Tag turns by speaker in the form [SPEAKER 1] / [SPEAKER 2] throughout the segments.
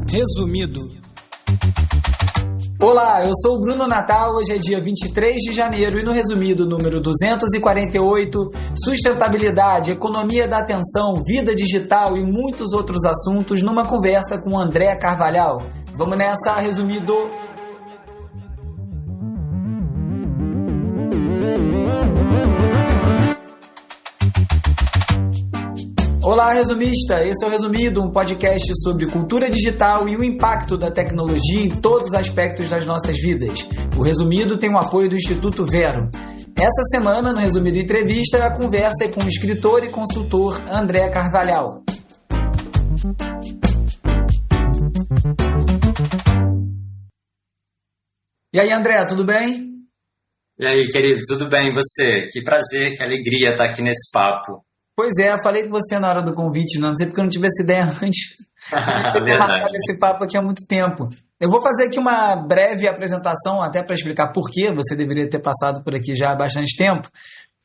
[SPEAKER 1] Resumido. Olá, eu sou o Bruno Natal, hoje é dia 23 de janeiro e no resumido número 248, sustentabilidade, economia da atenção, vida digital e muitos outros assuntos numa conversa com André Carvalhal. Vamos nessa, resumido. Olá, resumista! Esse é o Resumido, um podcast sobre cultura digital e o impacto da tecnologia em todos os aspectos das nossas vidas. O Resumido tem o apoio do Instituto Vero. Essa semana, no Resumido Entrevista, a conversa é com o escritor e consultor André Carvalhal. E aí, André, tudo bem?
[SPEAKER 2] E aí, querido, tudo bem? E você? Que prazer, que alegria estar aqui nesse papo.
[SPEAKER 1] Pois é, eu falei com você na hora do convite, não sei porque eu não tive essa ideia antes. Eu tenho marcado esse papo aqui há muito tempo. Eu vou fazer aqui uma breve apresentação, até para explicar por que você deveria ter passado por aqui já há bastante tempo.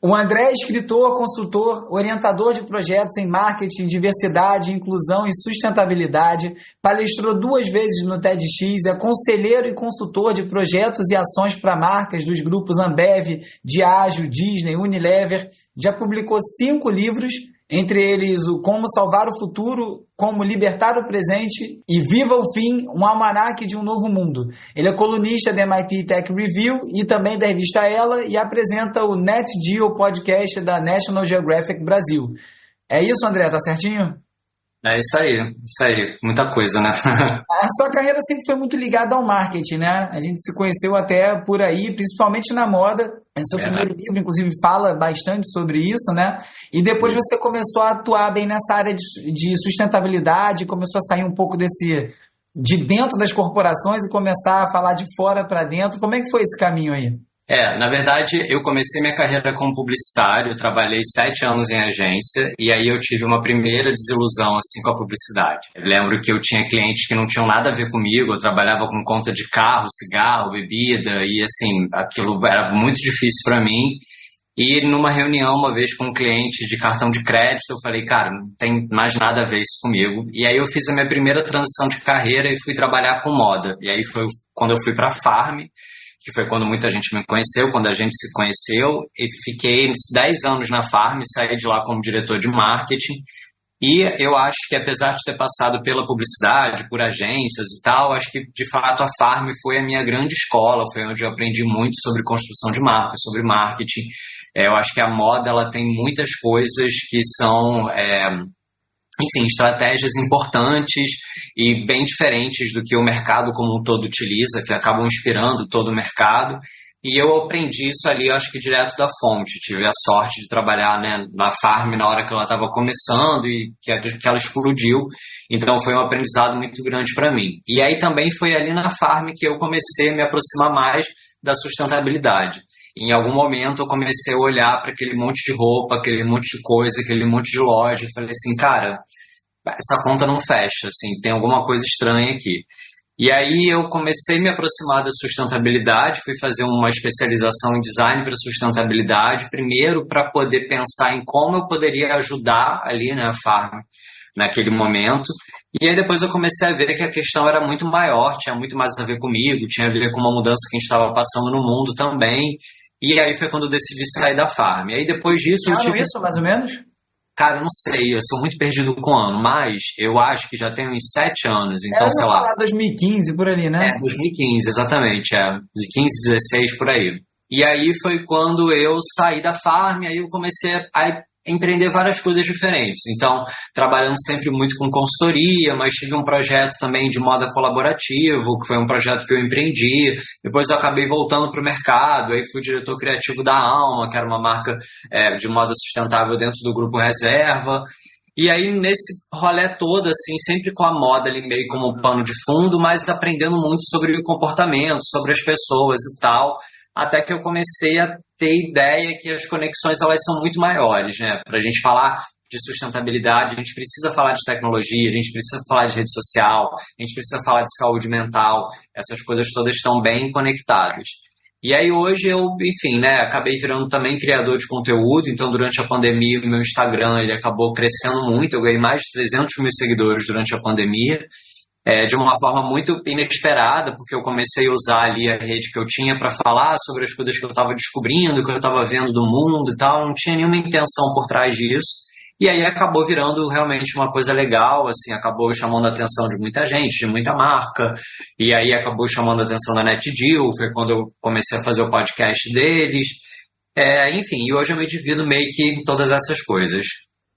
[SPEAKER 1] O André é escritor, consultor, orientador de projetos em marketing, diversidade, inclusão e sustentabilidade, palestrou 2 vezes no TEDx, é conselheiro e consultor de projetos e ações para marcas dos grupos Ambev, Diageo, Disney, Unilever, já publicou 5 livros, entre eles o Como Salvar o Futuro, Como Libertar o Presente e Viva o Fim, um almanaque de um novo mundo. Ele é colunista da MIT Tech Review e também da revista Ela e apresenta o Net Geo podcast da National Geographic Brasil. É isso, André? Tá certinho?
[SPEAKER 2] É isso aí. Muita coisa, né?
[SPEAKER 1] A sua carreira sempre foi muito ligada ao marketing, né? A gente se conheceu até por aí, principalmente na moda. O seu primeiro livro, inclusive, fala bastante sobre isso, né? E depois você começou a atuar bem nessa área de sustentabilidade, começou a sair um pouco de dentro das corporações e começar a falar de fora para dentro. Como é que foi esse caminho aí?
[SPEAKER 2] Na verdade, eu comecei minha carreira como publicitário, trabalhei 7 anos em agência e aí eu tive uma primeira desilusão assim, com a publicidade. Eu lembro que eu tinha clientes que não tinham nada a ver comigo, eu trabalhava com conta de carro, cigarro, bebida e assim, aquilo era muito difícil para mim. E numa reunião uma vez com um cliente de cartão de crédito, eu falei, cara, não tem mais nada a ver isso comigo. E aí eu fiz a minha primeira transição de carreira e fui trabalhar com moda. E aí foi quando eu fui para a Farm, que foi quando muita gente me conheceu, quando a gente se conheceu, e fiquei 10 anos na Farm, saí de lá como diretor de marketing, e eu acho que apesar de ter passado pela publicidade, por agências e tal, acho que de fato a Farm foi a minha grande escola, foi onde eu aprendi muito sobre construção de marca, sobre marketing. Eu acho que a moda ela tem muitas coisas que são... enfim, estratégias importantes e bem diferentes do que o mercado como um todo utiliza, que acabam inspirando todo o mercado. E eu aprendi isso ali, acho que direto da fonte. Tive a sorte de trabalhar, né, na Farm na hora que ela estava começando e que ela explodiu. Então foi um aprendizado muito grande para mim. E aí também foi ali na Farm que eu comecei a me aproximar mais da sustentabilidade. Em algum momento eu comecei a olhar para aquele monte de roupa, aquele monte de coisa, aquele monte de loja e falei assim, cara, essa conta não fecha, assim, tem alguma coisa estranha aqui. E aí eu comecei a me aproximar da sustentabilidade, fui fazer uma especialização em design para sustentabilidade, primeiro para poder pensar em como eu poderia ajudar ali, né, a Farm naquele momento. E aí depois eu comecei a ver que a questão era muito maior, tinha muito mais a ver comigo, tinha a ver com uma mudança que a gente estava passando no mundo também. E aí foi quando eu decidi sair da Farm. E aí depois disso...
[SPEAKER 1] isso, mais ou menos?
[SPEAKER 2] Cara, não sei, eu sou muito perdido com o ano, mas eu acho que já tem uns 7 anos, então sei lá.
[SPEAKER 1] 2015, por ali, né?
[SPEAKER 2] 2015, exatamente, de 15, 16, por aí. E aí foi quando eu saí da Farm, aí eu comecei a empreender várias coisas diferentes. Então, trabalhando sempre muito com consultoria, mas tive um projeto também de moda colaborativo, que foi um projeto que eu empreendi. Depois eu acabei voltando para o mercado, aí fui diretor criativo da Alma, que era uma marca de moda sustentável dentro do Grupo Reserva. E aí, nesse rolê todo, assim, sempre com a moda ali meio como um pano de fundo, mas aprendendo muito sobre o comportamento, sobre as pessoas e tal, até que eu comecei a ter ideia que as conexões elas são muito maiores, né? Para a gente falar de sustentabilidade, a gente precisa falar de tecnologia, a gente precisa falar de rede social, a gente precisa falar de saúde mental, essas coisas todas estão bem conectadas. E aí hoje eu, enfim, né, acabei virando também criador de conteúdo, então durante a pandemia o meu Instagram ele acabou crescendo muito, eu ganhei mais de 300 mil seguidores durante a pandemia, de uma forma muito inesperada, porque eu comecei a usar ali a rede que eu tinha para falar sobre as coisas que eu estava descobrindo, que eu estava vendo do mundo e tal, não tinha nenhuma intenção por trás disso. E aí acabou virando realmente uma coisa legal, assim, acabou chamando a atenção de muita gente, de muita marca, e aí acabou chamando a atenção da NetDeal, foi quando eu comecei a fazer o podcast deles, enfim, e hoje eu me divido meio que em todas essas coisas.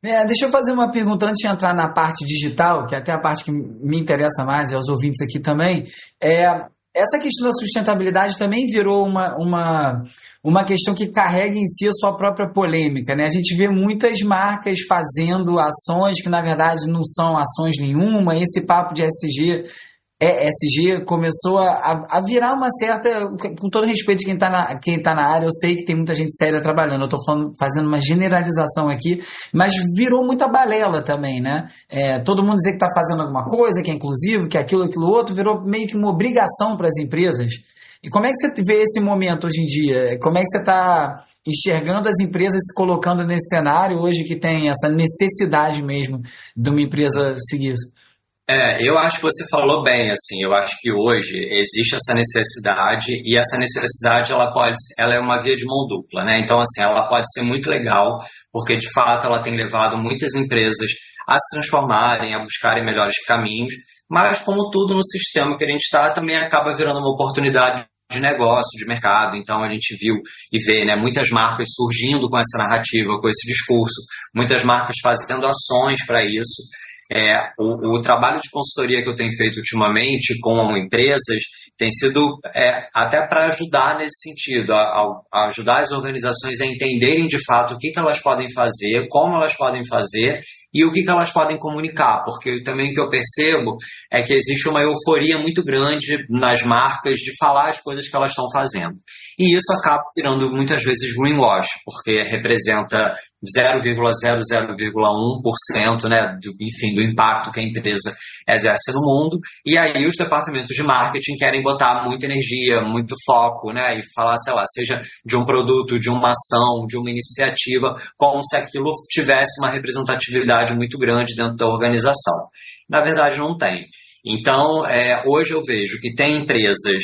[SPEAKER 1] Deixa eu fazer uma pergunta antes de entrar na parte digital, que é até a parte que me interessa mais, e aos ouvintes aqui também. Essa questão da sustentabilidade também virou uma questão que carrega em si a sua própria polêmica, né? A gente vê muitas marcas fazendo ações que, na verdade, não são ações nenhuma. Esse papo de ESG começou a virar uma certa... Com todo respeito de quem tá na área, eu sei que tem muita gente séria trabalhando. Eu estou fazendo uma generalização aqui, mas virou muita balela também, né? Todo mundo dizer que está fazendo alguma coisa, que é inclusivo, que é aquilo outro, virou meio que uma obrigação para as empresas. E como é que você vê esse momento hoje em dia? Como é que você está enxergando as empresas se colocando nesse cenário hoje que tem essa necessidade mesmo de uma empresa seguir isso?
[SPEAKER 2] Eu acho que você falou bem, assim, eu acho que hoje existe essa necessidade e essa necessidade ela é uma via de mão dupla, né? Então, assim, ela pode ser muito legal porque, de fato, ela tem levado muitas empresas a se transformarem, a buscarem melhores caminhos, mas, como tudo no sistema que a gente está, também acaba virando uma oportunidade de negócio, de mercado. Então a gente viu e vê, né, muitas marcas surgindo com essa narrativa, com esse discurso, muitas marcas fazendo ações para isso. O trabalho de consultoria que eu tenho feito ultimamente com empresas tem sido até para ajudar nesse sentido, a ajudar as organizações a entenderem de fato o que elas podem fazer, como elas podem fazer e o que elas podem comunicar, porque também o que eu percebo é que existe uma euforia muito grande nas marcas de falar as coisas que elas estão fazendo. E isso acaba virando muitas vezes greenwash, porque representa 0,00,1%, né, do impacto que a empresa exerce no mundo, e aí os departamentos de marketing querem botar muita energia, muito foco, né, e falar, sei lá, seja de um produto, de uma ação, de uma iniciativa, como se aquilo tivesse uma representatividade muito grande dentro da organização. Na verdade, não tem. Então, hoje eu vejo que tem empresas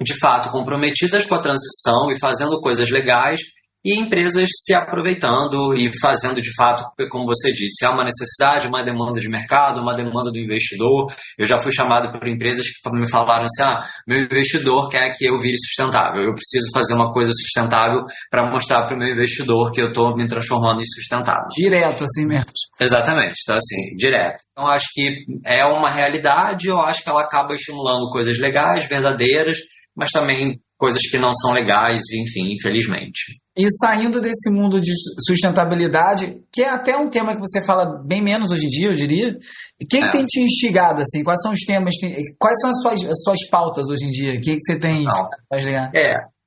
[SPEAKER 2] de fato comprometidas com a transição e fazendo coisas legais, e empresas se aproveitando e fazendo de fato, como você disse, há uma necessidade, uma demanda de mercado, uma demanda do investidor. Eu já fui chamado por empresas que me falaram assim, meu investidor quer que eu vire sustentável, eu preciso fazer uma coisa sustentável para mostrar para o meu investidor que eu estou me transformando em sustentável.
[SPEAKER 1] Direto, assim mesmo.
[SPEAKER 2] Exatamente, então assim, direto. Então acho que é uma realidade, eu acho que ela acaba estimulando coisas legais, verdadeiras, mas também coisas que não são legais, enfim, infelizmente.
[SPEAKER 1] E saindo desse mundo de sustentabilidade, que é até um tema que você fala bem menos hoje em dia, eu diria, quem tem te instigado, assim? Quais são os temas, quais são as suas pautas hoje em dia? O que você tem faz ligar?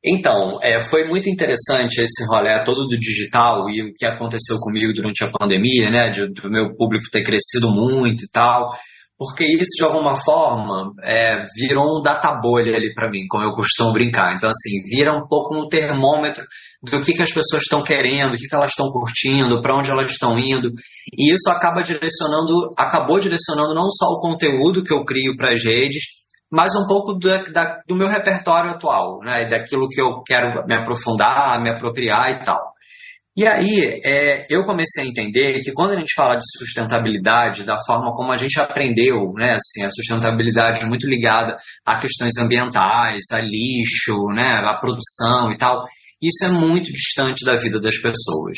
[SPEAKER 2] Então, foi muito interessante esse rolê todo do digital e o que aconteceu comigo durante a pandemia, né, do meu público ter crescido muito e tal, porque isso, de alguma forma, virou um data-bolha ali para mim, como eu costumo brincar. Então, assim, vira um pouco um termômetro do que as pessoas estão querendo, o que elas estão curtindo, para onde elas estão indo. E isso acabou direcionando não só o conteúdo que eu crio para as redes, mas um pouco do meu repertório atual, né? Daquilo que eu quero me aprofundar, me apropriar e tal. E aí, eu comecei a entender que quando a gente fala de sustentabilidade, da forma como a gente aprendeu, né, assim, a sustentabilidade muito ligada a questões ambientais, a lixo, né, a produção e tal, isso é muito distante da vida das pessoas.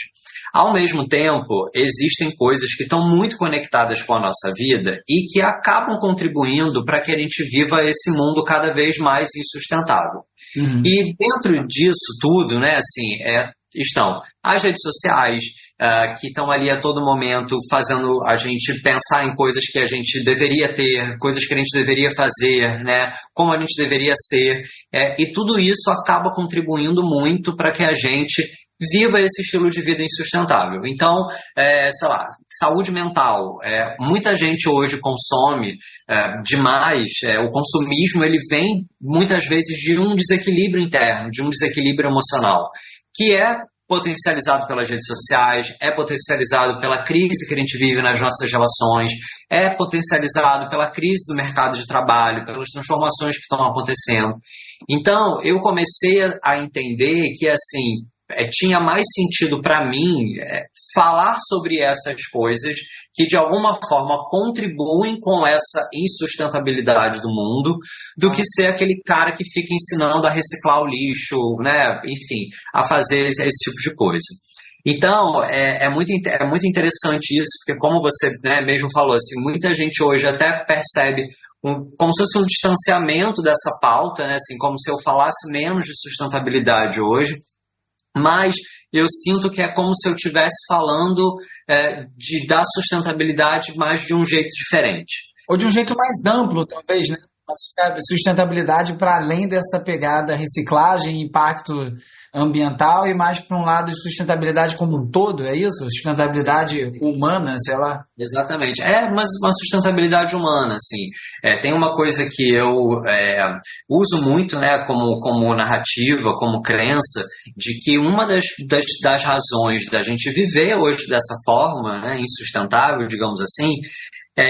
[SPEAKER 2] Ao mesmo tempo, existem coisas que estão muito conectadas com a nossa vida e que acabam contribuindo para que a gente viva esse mundo cada vez mais insustentável. Uhum. E dentro disso tudo, né, assim, estão as redes sociais, que estão ali a todo momento fazendo a gente pensar em coisas que a gente deveria ter, coisas que a gente deveria fazer, né, como a gente deveria ser, e tudo isso acaba contribuindo muito para que a gente viva esse estilo de vida insustentável. Então, sei lá, saúde mental. Muita gente hoje consome demais. O consumismo, ele vem muitas vezes de um desequilíbrio interno, de um desequilíbrio emocional, que é potencializado pelas redes sociais, é potencializado pela crise que a gente vive nas nossas relações, é potencializado pela crise do mercado de trabalho, pelas transformações que estão acontecendo. Então, eu comecei a entender que, assim, tinha mais sentido para mim falar sobre essas coisas que de alguma forma contribuem com essa insustentabilidade do mundo, do que ser aquele cara que fica ensinando a reciclar o lixo, né? Enfim, a fazer esse tipo de coisa. Então, é muito interessante isso, porque como você, né, mesmo falou, assim, muita gente hoje até percebe como se fosse um distanciamento dessa pauta, né, assim, como se eu falasse menos de sustentabilidade hoje, mas eu sinto que é como se eu estivesse falando da sustentabilidade, mas de um jeito diferente.
[SPEAKER 1] Ou de um jeito mais amplo, talvez, né? Sustentabilidade para além dessa pegada reciclagem, impacto ambiental e mais para um lado de sustentabilidade como um todo, é isso? Sustentabilidade humana, sei lá.
[SPEAKER 2] Exatamente. Mas uma sustentabilidade humana, assim. Tem uma coisa que eu uso muito, né, como narrativa, como crença, de que uma das razões da gente viver hoje dessa forma, né, insustentável, digamos assim,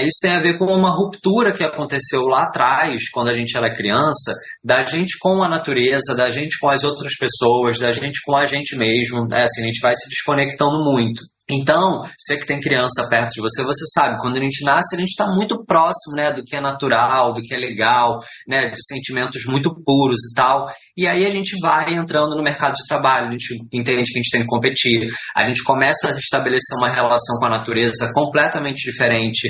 [SPEAKER 2] isso tem a ver com uma ruptura que aconteceu lá atrás, quando a gente era criança, da gente com a natureza, da gente com as outras pessoas, da gente com a gente mesmo, né? Assim, a gente vai se desconectando muito. Então, você que tem criança perto de você, você sabe, quando a gente nasce, a gente está muito próximo, né, do que é natural, do que é legal, né, de sentimentos muito puros e tal. E aí a gente vai entrando no mercado de trabalho, a gente entende que a gente tem que competir, a gente começa a estabelecer uma relação com a natureza completamente diferente,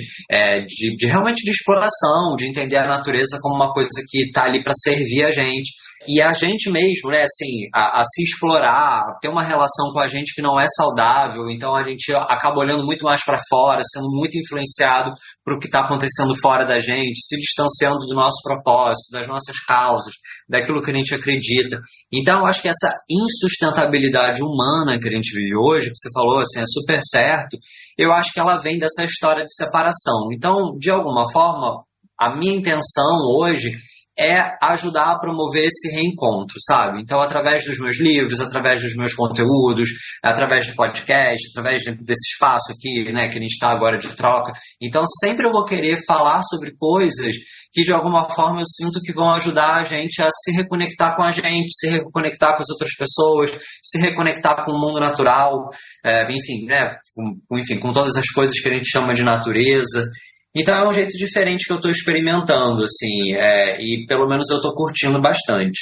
[SPEAKER 2] de realmente de exploração, de entender a natureza como uma coisa que está ali para servir a gente. E a gente mesmo, né, assim, a se explorar, ter uma relação com a gente que não é saudável, então a gente acaba olhando muito mais para fora, sendo muito influenciado por o que está acontecendo fora da gente, se distanciando do nosso propósito, das nossas causas, daquilo que a gente acredita. Então, eu acho que essa insustentabilidade humana que a gente vive hoje, que você falou, assim, é super certo, eu acho que ela vem dessa história de separação. Então, de alguma forma, a minha intenção hoje é ajudar a promover esse reencontro, sabe? Então, através dos meus livros, através dos meus conteúdos, através do podcast, através desse espaço aqui, né, que a gente está agora de troca. Então, sempre eu vou querer falar sobre coisas que, de alguma forma, eu sinto que vão ajudar a gente a se reconectar com a gente, se reconectar com as outras pessoas, se reconectar com o mundo natural, enfim, né, com todas as coisas que a gente chama de natureza. Então é um jeito diferente que eu estou experimentando, assim, e pelo menos eu estou curtindo bastante.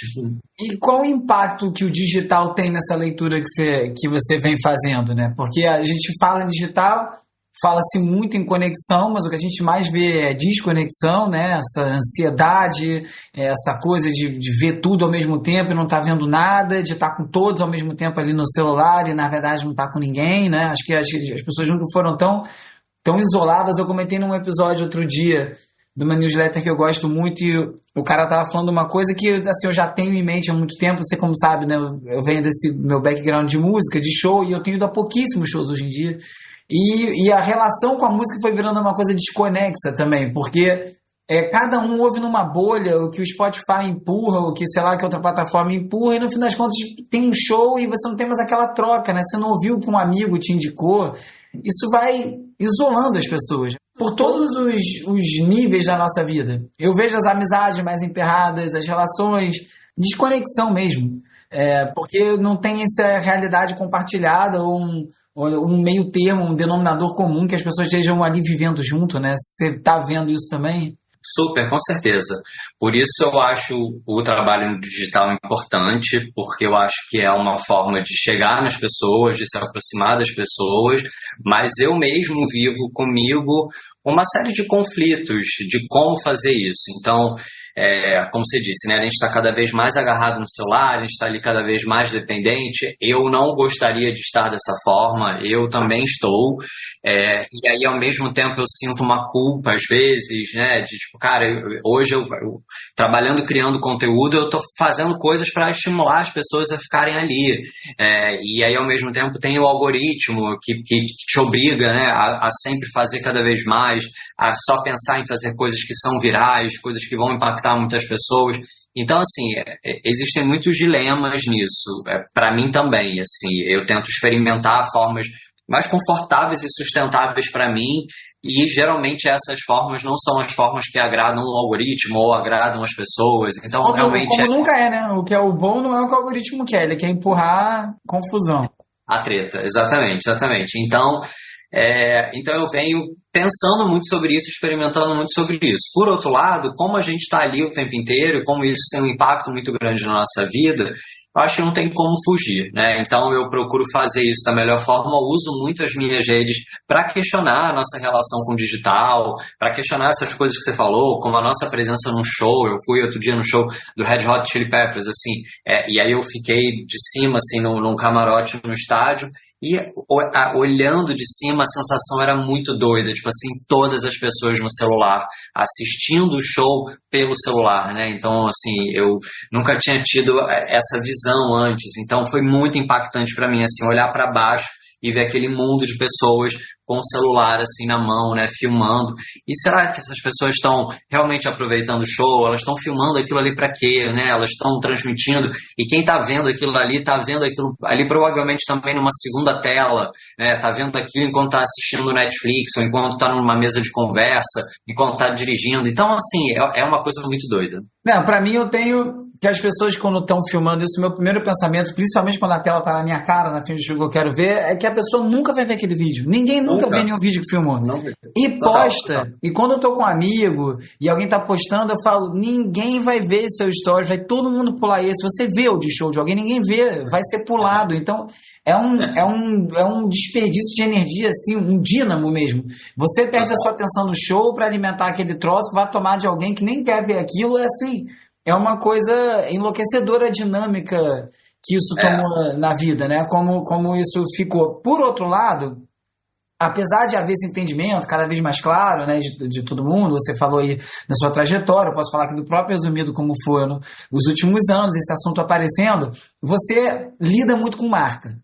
[SPEAKER 1] E qual o impacto que o digital tem nessa leitura que você vem fazendo, né? Porque a gente fala em digital, fala-se muito em conexão, mas o que a gente mais vê é desconexão, né? Essa ansiedade, essa coisa de ver tudo ao mesmo tempo e não estar vendo nada, de estar com todos ao mesmo tempo ali no celular e na verdade não estar com ninguém, né? Acho que as pessoas nunca foram tão isoladas. Eu comentei num episódio outro dia de uma newsletter que eu gosto muito e o cara tava falando uma coisa que assim, eu já tenho em mente há muito tempo. Você como sabe, né, eu venho desse meu background de música, de show, e eu tenho ido a pouquíssimos shows hoje em dia, e a relação com a música foi virando uma coisa desconexa também, porque cada um ouve numa bolha o que o Spotify empurra, o que sei lá que outra plataforma empurra, e no fim das contas tem um show e você não tem mais aquela troca, né? Você não ouviu que um amigo te indicou. Isso vai isolando as pessoas por todos os níveis da nossa vida. Eu vejo as amizades mais emperradas, as relações, desconexão mesmo, porque não tem essa realidade compartilhada ou um meio termo, um denominador comum que as pessoas estejam ali vivendo junto, né? Você está vendo isso também?
[SPEAKER 2] Super, com certeza. Por isso eu acho o trabalho no digital importante, porque eu acho que é uma forma de chegar nas pessoas, de se aproximar das pessoas, mas eu mesmo vivo comigo uma série de conflitos de como fazer isso. Então, como você disse, né, a gente está cada vez mais agarrado no celular, a gente está ali cada vez mais dependente. Eu não gostaria de estar dessa forma, eu também estou. E aí, ao mesmo tempo, eu sinto uma culpa, às vezes, né, de tipo, cara, hoje eu trabalhando, criando conteúdo, eu estou fazendo coisas para estimular as pessoas a ficarem ali. E aí, ao mesmo tempo, tem o algoritmo que te obriga, né, a sempre fazer cada vez mais, a só pensar em fazer coisas que são virais, coisas que vão impactar muitas pessoas. Então, assim, existem muitos dilemas nisso. Para mim também, assim, eu tento experimentar formas mais confortáveis e sustentáveis para mim, e geralmente essas formas não são as formas que agradam o algoritmo ou agradam as pessoas. Então, realmente...
[SPEAKER 1] Como nunca é, né? O que é o bom não é o que o algoritmo quer, ele quer empurrar confusão.
[SPEAKER 2] A treta, exatamente. Então eu venho pensando muito sobre isso, experimentando muito sobre isso. Por outro lado, como a gente está ali o tempo inteiro, e como isso tem um impacto muito grande na nossa vida, eu acho que não tem como fugir, né? Então eu procuro fazer isso da melhor forma, eu uso muito as minhas redes para questionar a nossa relação com o digital, para questionar essas coisas que você falou, como a nossa presença num show. Eu fui outro dia no show do Red Hot Chili Peppers, assim, e aí eu fiquei de cima, assim, num camarote no estádio, e olhando de cima a sensação era muito doida, tipo assim, todas as pessoas no celular, assistindo o show pelo celular, né? Então, assim, eu nunca tinha tido essa visão antes, então foi muito impactante para mim, assim, olhar para baixo e ver aquele mundo de pessoas com o celular assim na mão, né, filmando. E será que essas pessoas estão realmente aproveitando o show? Elas estão filmando aquilo ali para quê, né? Elas estão transmitindo, e quem está vendo aquilo ali está vendo aquilo ali provavelmente também numa segunda tela, né? Está vendo aquilo enquanto está assistindo no Netflix, ou enquanto está numa mesa de conversa, enquanto está dirigindo. Então, assim, é uma coisa muito doida.
[SPEAKER 1] Não, para mim eu tenho que as pessoas quando estão filmando isso, meu primeiro pensamento, principalmente quando a tela está na minha cara, na frente do jogo que eu quero ver, é que a pessoa nunca vai ver aquele vídeo. Ninguém nunca vê nenhum vídeo que filmou. E posta. E quando eu tô com um amigo e alguém tá postando, eu falo, ninguém vai ver seu stories, vai todo mundo pular esse. Você vê o de show de alguém, ninguém vê, vai ser pulado. Então, é um desperdício de energia, assim, um dínamo mesmo. Você perde a sua atenção no show para alimentar aquele troço que vai tomar de alguém que nem quer ver aquilo. É assim, é uma coisa enlouquecedora a dinâmica que isso tomou na vida, né? Como isso ficou. Por outro lado, apesar de haver esse entendimento cada vez mais claro, né, de todo mundo, você falou aí da sua trajetória, eu posso falar aqui do próprio resumido como foi nos últimos anos, esse assunto aparecendo, você lida muito com marca.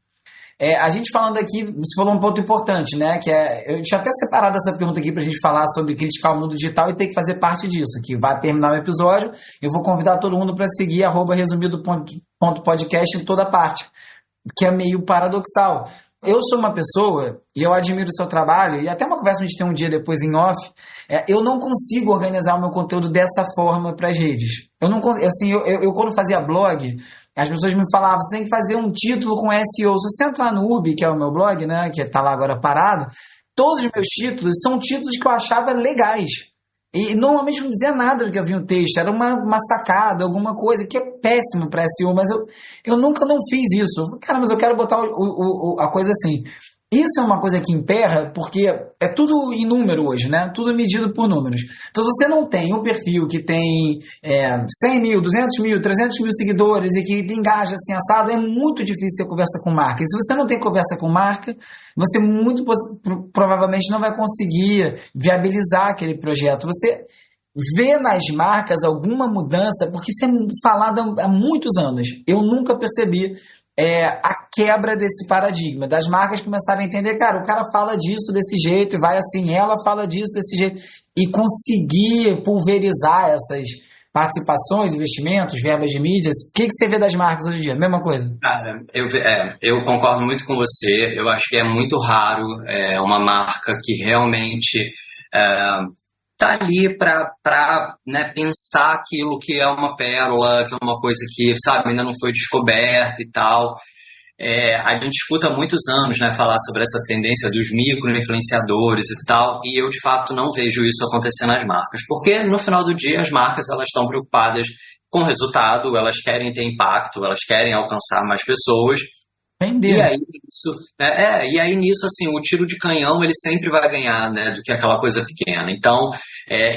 [SPEAKER 1] A gente falando aqui, você falou um ponto importante, né? Eu tinha até separado essa pergunta aqui pra gente falar sobre criticar o mundo digital e ter que fazer parte disso. Que vai terminar o episódio, eu vou convidar todo mundo para seguir @resumido.podcast em toda parte, que é meio paradoxal. Eu sou uma pessoa, e eu admiro o seu trabalho, e até uma conversa a gente tem um dia depois em off, eu não consigo organizar o meu conteúdo dessa forma para as redes. Eu quando fazia blog, as pessoas me falavam, você tem que fazer um título com SEO. Se você entrar no Ubi, que é o meu blog, né, que está lá agora parado, todos os meus títulos são títulos que eu achava legais. E normalmente não dizia nada do que havia no texto, era uma sacada, alguma coisa que é péssimo para SEO, mas eu nunca não fiz isso. Cara, mas eu quero botar a coisa assim. Isso é uma coisa que emperra, porque é tudo em número hoje, né? Tudo medido por números. Então, se você não tem um perfil que tem 100 mil, 200 mil, 300 mil seguidores e que engaja assim assado, é muito difícil ter conversa com marca. E se você não tem conversa com marca, você muito provavelmente não vai conseguir viabilizar aquele projeto. Você vê nas marcas alguma mudança, porque isso é falado há muitos anos. Eu nunca percebi a quebra desse paradigma, das marcas começarem a entender, cara, o cara fala disso desse jeito, e vai assim, ela fala disso desse jeito, e conseguir pulverizar essas participações, investimentos, verbas de mídias. O que você vê das marcas hoje em dia? Mesma coisa?
[SPEAKER 2] Cara, eu concordo muito com você. Eu acho que é muito raro uma marca que realmente tá ali para né, pensar aquilo que é uma pérola, que é uma coisa que, sabe, ainda não foi descoberta e tal. A gente escuta há muitos anos, né, falar sobre essa tendência dos micro-influenciadores e tal, e eu, de fato, não vejo isso acontecer nas marcas. Porque, no final do dia, as marcas elas estão preocupadas com o resultado, elas querem ter impacto, elas querem alcançar mais pessoas.
[SPEAKER 1] Entendi.
[SPEAKER 2] E aí, isso, e aí nisso, assim, o tiro de canhão, ele sempre vai ganhar, né, do que aquela coisa pequena. Então,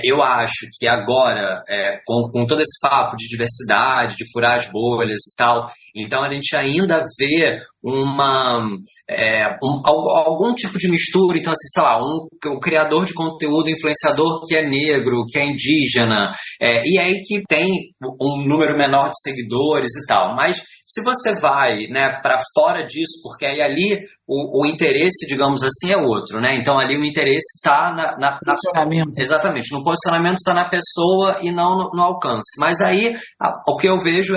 [SPEAKER 2] eu acho que agora, com todo esse papo de diversidade, de furar as bolhas e tal, então a gente ainda vê algum tipo de mistura. Então, assim, sei lá, um criador de conteúdo, influenciador que é negro, que é indígena, e aí que tem um número menor de seguidores e tal. Mas se você vai, né, para fora disso, porque aí ali o interesse, digamos assim, é outro, né? Então ali o interesse está na
[SPEAKER 1] Posicionamento.
[SPEAKER 2] Exatamente, no posicionamento está na pessoa e não no alcance. Mas aí o que eu vejo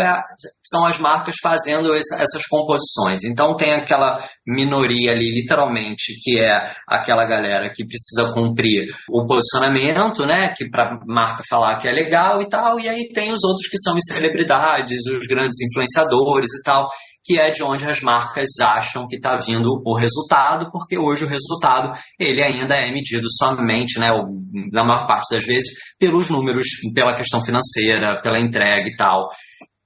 [SPEAKER 2] são as marcas fazendo essas composições. Então tem aquela minoria ali, literalmente, que é aquela galera que precisa cumprir o posicionamento, né? Que para a marca falar que é legal e tal. E aí tem os outros que são as celebridades, os grandes influenciadores e tal, que é de onde as marcas acham que está vindo o resultado, porque hoje o resultado ele ainda é medido somente, né, na maior parte das vezes, pelos números, pela questão financeira, pela entrega e tal.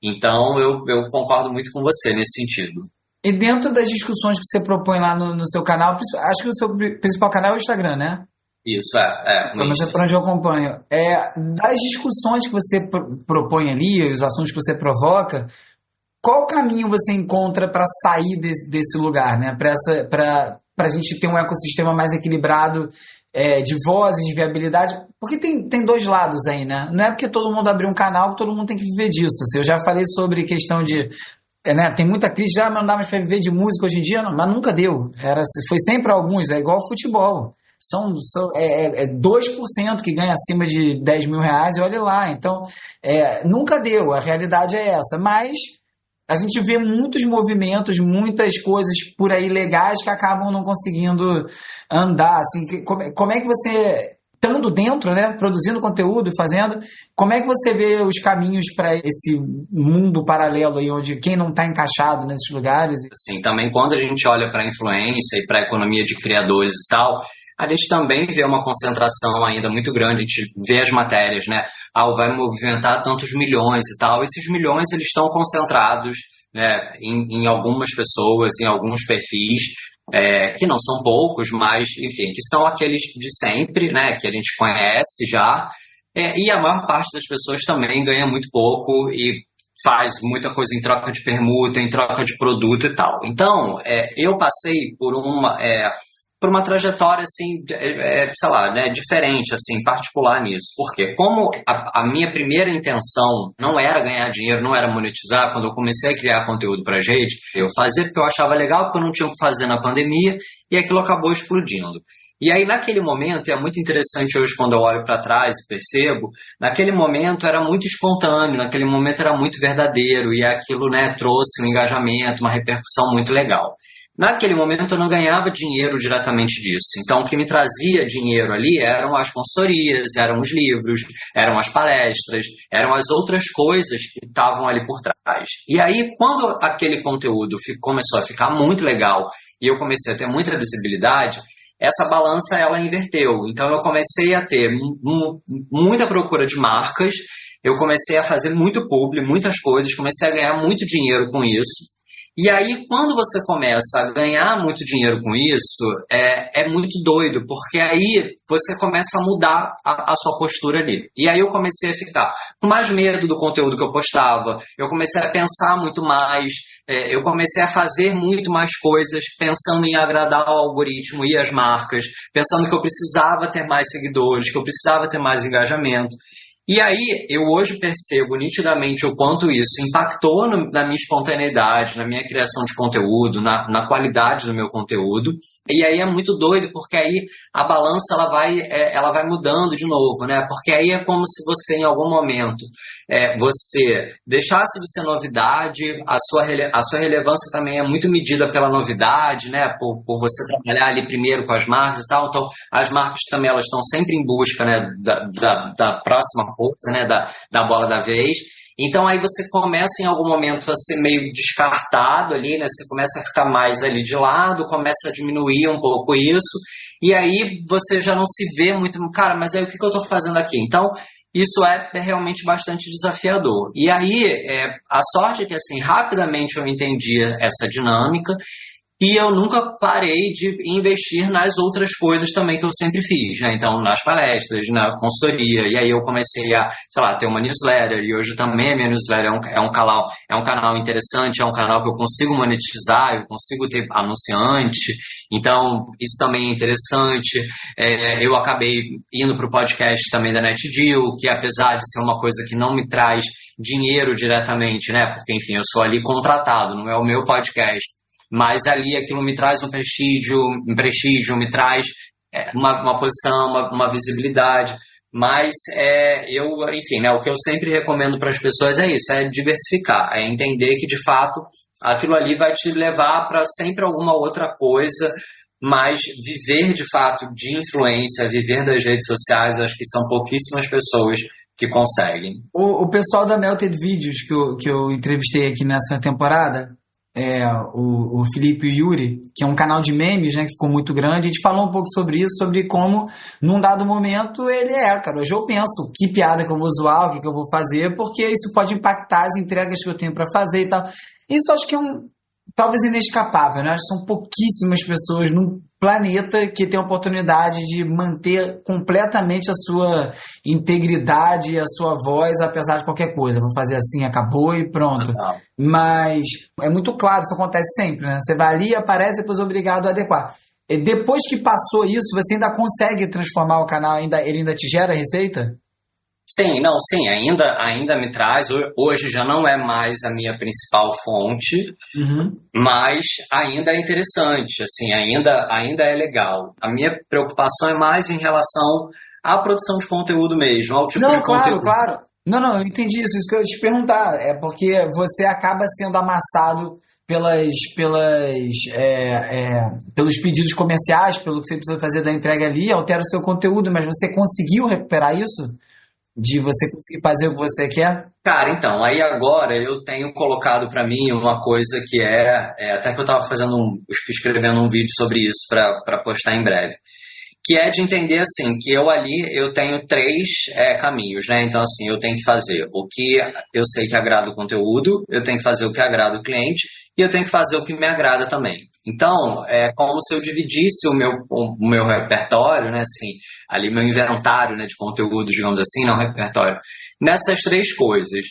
[SPEAKER 2] Então, eu concordo muito com você nesse sentido.
[SPEAKER 1] E dentro das discussões que você propõe lá no seu canal, acho que o seu principal canal é o Instagram, né?
[SPEAKER 2] Isso,
[SPEAKER 1] Mas é por onde eu acompanho. Das discussões que você propõe ali, os assuntos que você provoca, qual caminho você encontra para sair desse lugar, né? Para a gente ter um ecossistema mais equilibrado de vozes, de viabilidade? Porque tem dois lados aí, né? Não é porque todo mundo abriu um canal que todo mundo tem que viver disso. Assim, eu já falei sobre questão de... tem muita crítica, não dá mais para viver de música hoje em dia, não, mas nunca deu. Foi sempre alguns, é igual ao futebol. São 2% que ganha acima de 10 mil reais e olha lá. Então, nunca deu, a realidade é essa. Mas a gente vê muitos movimentos, muitas coisas por aí legais que acabam não conseguindo andar. Assim, como é que você, estando dentro, né, produzindo conteúdo e fazendo, como é que você vê os caminhos para esse mundo paralelo aí, onde quem não está encaixado nesses lugares?
[SPEAKER 2] Sim, também quando a gente olha para a influência e para a economia de criadores e tal, a gente também vê uma concentração ainda muito grande, a gente vê as matérias, né? Vai movimentar tantos milhões e tal. Esses milhões, eles estão concentrados, né, em algumas pessoas, em alguns perfis, que não são poucos, mas, enfim, que são aqueles de sempre, né, que a gente conhece já. E a maior parte das pessoas também ganha muito pouco e faz muita coisa em troca de permuta, em troca de produto e tal. Então, eu passei por uma trajetória, assim, sei lá, né, diferente, assim, particular nisso. Porque como a minha primeira intenção não era ganhar dinheiro, não era monetizar, quando eu comecei a criar conteúdo pra rede, eu fazia porque eu achava legal, porque eu não tinha o que fazer na pandemia, e aquilo acabou explodindo. E aí, naquele momento, é muito interessante hoje quando eu olho para trás e percebo, naquele momento era muito espontâneo, naquele momento era muito verdadeiro, e aquilo, né, trouxe um engajamento, uma repercussão muito legal. Naquele momento eu não ganhava dinheiro diretamente disso. Então o que me trazia dinheiro ali eram as consultorias, eram os livros, eram as palestras, eram as outras coisas que estavam ali por trás. E aí quando aquele conteúdo começou a ficar muito legal e eu comecei a ter muita visibilidade, essa balança ela inverteu. Então eu comecei a ter muita procura de marcas, eu comecei a fazer muito publi, muitas coisas, comecei a ganhar muito dinheiro com isso. E aí, quando você começa a ganhar muito dinheiro com isso, é muito doido, porque aí você começa a mudar a sua postura ali. E aí eu comecei a ficar com mais medo do conteúdo que eu postava, eu comecei a pensar muito mais, eu comecei a fazer muito mais coisas, pensando em agradar o algoritmo e as marcas, pensando que eu precisava ter mais seguidores, que eu precisava ter mais engajamento. E aí, eu hoje percebo nitidamente o quanto isso impactou na minha espontaneidade, na minha criação de conteúdo, na qualidade do meu conteúdo. E aí é muito doido, porque aí a balança ela vai mudando de novo, né? Porque aí é como se você, em algum momento, você deixasse de ser novidade, a sua relevância também é muito medida pela novidade, né? Por você trabalhar ali primeiro com as marcas e tal. Então, as marcas também elas estão sempre em busca, né, da próxima coisa, né, da bola da vez. Então aí você começa em algum momento a ser meio descartado ali, né? Você começa a ficar mais ali de lado, começa a diminuir um pouco isso, e aí você já não se vê muito, cara, mas aí o que eu estou fazendo aqui? Então isso é realmente bastante desafiador. E aí a sorte é que assim, rapidamente eu entendi essa dinâmica. E eu nunca parei de investir nas outras coisas também que eu sempre fiz, né? Então, nas palestras, na consultoria. E aí eu comecei a, sei lá, ter uma newsletter. E hoje também a minha newsletter é um canal interessante, é um canal que eu consigo monetizar, eu consigo ter anunciante. Então, isso também é interessante. Eu acabei indo para o podcast também da NetDeal, que apesar de ser uma coisa que não me traz dinheiro diretamente, né? Porque, enfim, eu sou ali contratado, não é o meu podcast. Mas ali aquilo me traz um prestígio, me traz uma posição, uma visibilidade. Mas enfim, né, o que eu sempre recomendo para as pessoas é isso, é diversificar, é entender que de fato aquilo ali vai te levar para sempre alguma outra coisa, mas viver de fato de influência, viver das redes sociais, eu acho que são pouquíssimas pessoas que conseguem.
[SPEAKER 1] O pessoal da Melted Videos que eu entrevistei aqui nessa temporada, o Felipe e o Yuri, que é um canal de memes, né, que ficou muito grande, a gente falou um pouco sobre isso, sobre como num dado momento cara, hoje eu penso que piada que eu vou zoar, o que eu vou fazer, porque isso pode impactar as entregas que eu tenho para fazer e tal. Isso acho que é talvez inescapável, né? Acho que são pouquíssimas pessoas no planeta que têm a oportunidade de manter completamente a sua integridade, a sua voz, apesar de qualquer coisa. Vou fazer assim, acabou e pronto.
[SPEAKER 2] Não.
[SPEAKER 1] Mas é muito claro, isso acontece sempre, né? Você vai ali, aparece, depois é obrigado a adequar. E depois que passou isso, você ainda consegue transformar o canal, ele ainda te gera receita?
[SPEAKER 2] Sim, ainda me traz. Hoje já não é mais a minha principal fonte, mas ainda é interessante, assim, ainda é legal. A minha preocupação é mais em relação à produção de conteúdo mesmo, ao tipo de conteúdo.
[SPEAKER 1] Claro. Não, eu entendi isso que eu ia te perguntar. É porque você acaba sendo amassado pelos pedidos comerciais, pelo que você precisa fazer da entrega ali, altera o seu conteúdo, mas você conseguiu recuperar isso? De você conseguir fazer o que você quer?
[SPEAKER 2] Cara, então, aí agora eu tenho colocado para mim uma coisa que até que eu estava escrevendo um vídeo sobre isso para postar em breve, que é de entender assim, que eu tenho três caminhos, né? Então assim, eu tenho que fazer o que eu sei que agrada o conteúdo, eu tenho que fazer o que agrada o cliente e eu tenho que fazer o que me agrada também. Então, é como se eu dividisse o meu repertório, né, assim, ali meu inventário, né, de conteúdo, digamos assim, não repertório, nessas três coisas.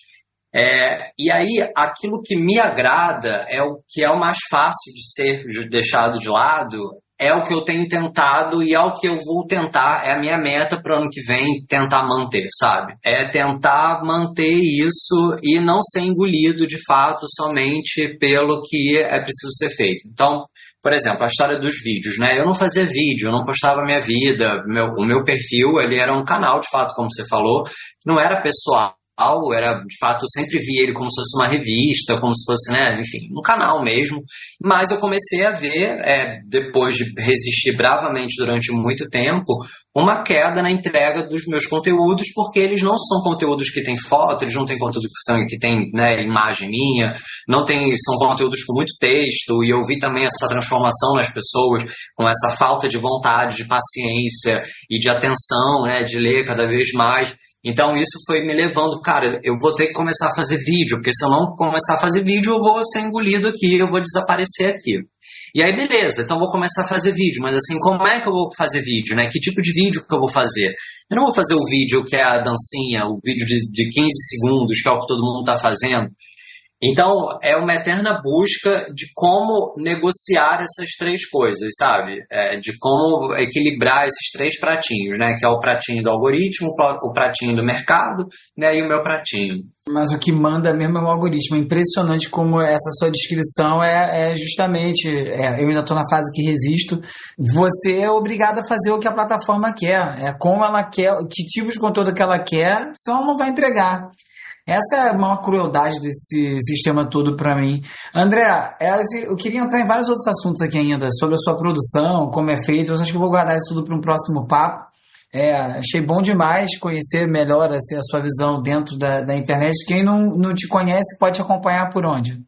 [SPEAKER 2] E aí, aquilo que me agrada é o que é o mais fácil de ser deixado de lado, é o que eu tenho tentado e é o que eu vou tentar, é a minha meta para o ano que vem tentar manter, sabe? É tentar manter isso e não ser engolido de fato somente pelo que é preciso ser feito. Então, por exemplo, a história dos vídeos, né? Eu não fazia vídeo, eu não postava minha vida, o meu perfil, ele era um canal de fato, como você falou, não era pessoal. Era, de fato, eu sempre vi ele como se fosse uma revista, como se fosse, né, enfim, um canal mesmo, mas eu comecei a ver, depois de resistir bravamente durante muito tempo, uma queda na entrega dos meus conteúdos, porque eles não são conteúdos que têm foto, eles não têm conteúdo que tem, né, imagem minha, são conteúdos com muito texto, e eu vi também essa transformação nas pessoas, com essa falta de vontade, de paciência e de atenção, né, de ler cada vez mais. Então isso foi me levando, cara, eu vou ter que começar a fazer vídeo, porque se eu não começar a fazer vídeo, eu vou ser engolido aqui, eu vou desaparecer aqui. E aí, beleza, então eu vou começar a fazer vídeo, mas assim, como é que eu vou fazer vídeo, né? Que tipo de vídeo que eu vou fazer? Eu não vou fazer o vídeo que é a dancinha, o vídeo de 15 segundos, que é o que todo mundo tá fazendo. Então, é uma eterna busca de como negociar essas três coisas, sabe? De como equilibrar esses três pratinhos, né? Que é o pratinho do algoritmo, o pratinho do mercado, né? E o meu pratinho.
[SPEAKER 1] Mas o que manda mesmo é o algoritmo. É impressionante como essa sua descrição é justamente... eu ainda estou na fase que resisto. Você é obrigado a fazer o que a plataforma quer. Como ela quer, que tipo de conteúdo que ela quer, senão ela não vai entregar. Essa é a maior crueldade desse sistema todo para mim. André, eu queria entrar em vários outros assuntos aqui ainda, sobre a sua produção, como é feito. Eu acho que eu vou guardar isso tudo para um próximo papo. Achei bom demais conhecer melhor assim, a sua visão dentro da internet. Quem não te conhece pode te acompanhar por onde?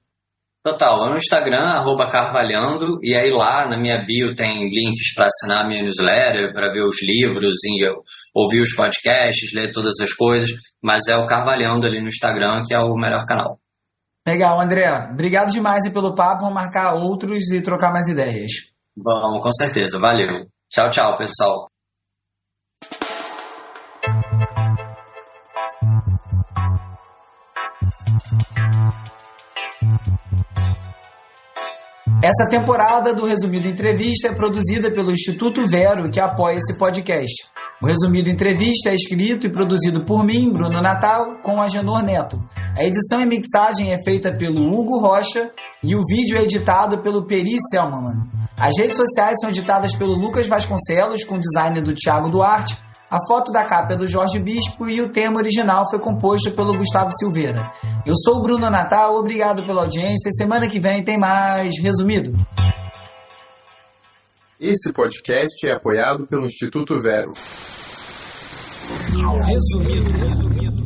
[SPEAKER 2] Total, no Instagram, @carvalhando, e aí lá na minha bio tem links para assinar a minha newsletter, para ver os livros, e ouvir os podcasts, ler todas as coisas, mas é o Carvalhando ali no Instagram que é o melhor canal.
[SPEAKER 1] Legal, André. Obrigado demais aí pelo papo. Vamos marcar outros e trocar mais ideias.
[SPEAKER 2] Vamos, com certeza. Valeu. Tchau, tchau, pessoal.
[SPEAKER 1] Essa temporada do Resumido Entrevista é produzida pelo Instituto Vero, que apoia esse podcast. O Resumido Entrevista é escrito e produzido por mim, Bruno Natal, com Agenor Neto. A edição e mixagem é feita pelo Hugo Rocha e o vídeo é editado pelo Peri Selmanman. As redes sociais são editadas pelo Lucas Vasconcelos, com design do Thiago Duarte. A foto da capa é do Jorge Bispo e o tema original foi composto pelo Gustavo Silveira. Eu sou o Bruno Natal, obrigado pela audiência e semana que vem tem mais Resumido.
[SPEAKER 3] Esse podcast é apoiado pelo Instituto Vero.
[SPEAKER 1] Resumido.